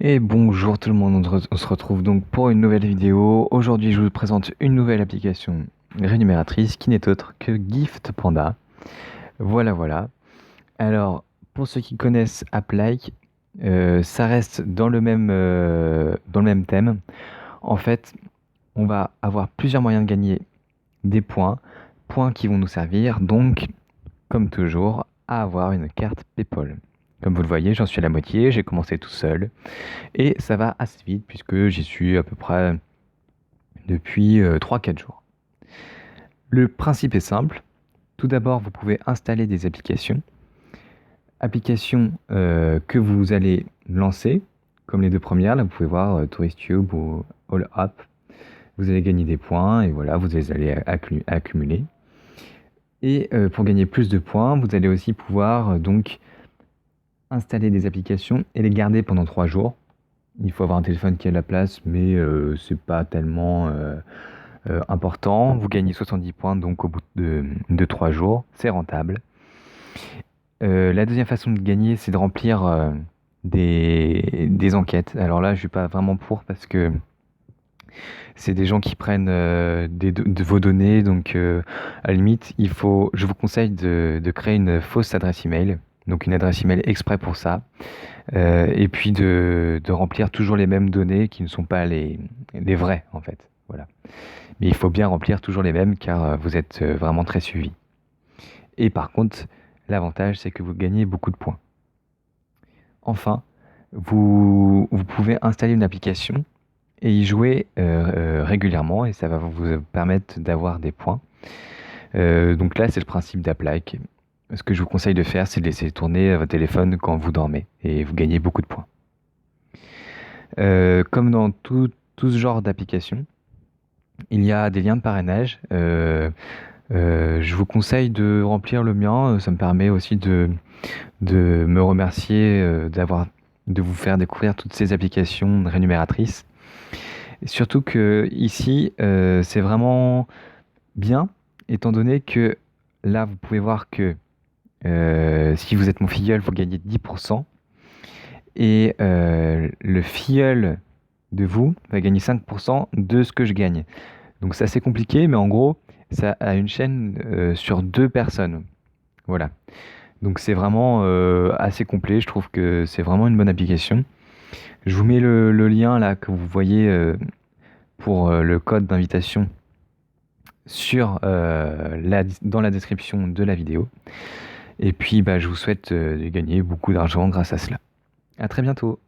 Et bonjour tout le monde, on se retrouve donc pour une nouvelle vidéo. Aujourd'hui je vous présente une nouvelle application rémunératrice qui n'est autre que Gift Panda. Voilà. Alors pour ceux qui connaissent AppLike, ça reste dans le même thème. En fait, on va avoir plusieurs moyens de gagner des points qui vont nous servir donc, comme toujours, à avoir une carte PayPal. Comme vous le voyez, j'en suis à la moitié, j'ai commencé tout seul. Et ça va assez vite puisque j'y suis à peu près depuis 3-4 jours. Le principe est simple. Tout d'abord, vous pouvez installer des applications. Applications que vous allez lancer, comme les deux premières. Là, vous pouvez voir TouristTube ou All App. Vous allez gagner des points et voilà, vous allez accumuler. Et pour gagner plus de points, vous allez aussi pouvoir donc installer des applications et les garder pendant 3 jours. Il faut avoir un téléphone qui a de la place, mais c'est pas tellement important. Vous gagnez 70 points donc au bout de 3 jours. C'est rentable. La deuxième façon de gagner, c'est de remplir des enquêtes. Alors là, je suis pas vraiment pour parce que c'est des gens qui prennent de vos données. Donc à la limite, je vous conseille de créer une fausse adresse email. Donc une adresse email exprès pour ça. Et puis de remplir toujours les mêmes données qui ne sont pas les vraies en fait. Voilà. Mais il faut bien remplir toujours les mêmes car vous êtes vraiment très suivi. Et par contre, l'avantage c'est que vous gagnez beaucoup de points. Enfin, vous pouvez installer une application et y jouer régulièrement et ça va vous permettre d'avoir des points. Donc là, c'est le principe d'AppLike. Ce que je vous conseille de faire, c'est de laisser tourner votre téléphone quand vous dormez et vous gagnez beaucoup de points. Comme dans tout ce genre d'application, il y a des liens de parrainage. Je vous conseille de remplir le mien. Ça me permet aussi de me remercier de vous faire découvrir toutes ces applications rémunératrices. Et surtout que ici, c'est vraiment bien, étant donné que là, vous pouvez voir que si vous êtes mon filleul, vous gagnez 10%. Et le filleul de vous va gagner 5% de ce que je gagne. Donc c'est assez compliqué, mais en gros, ça a une chaîne sur 2 personnes. Voilà. Donc c'est vraiment assez complet. Je trouve que c'est vraiment une bonne application. Je vous mets le lien là que vous voyez pour le code d'invitation dans la description de la vidéo. Et puis je vous souhaite de gagner beaucoup d'argent grâce à cela. À très bientôt.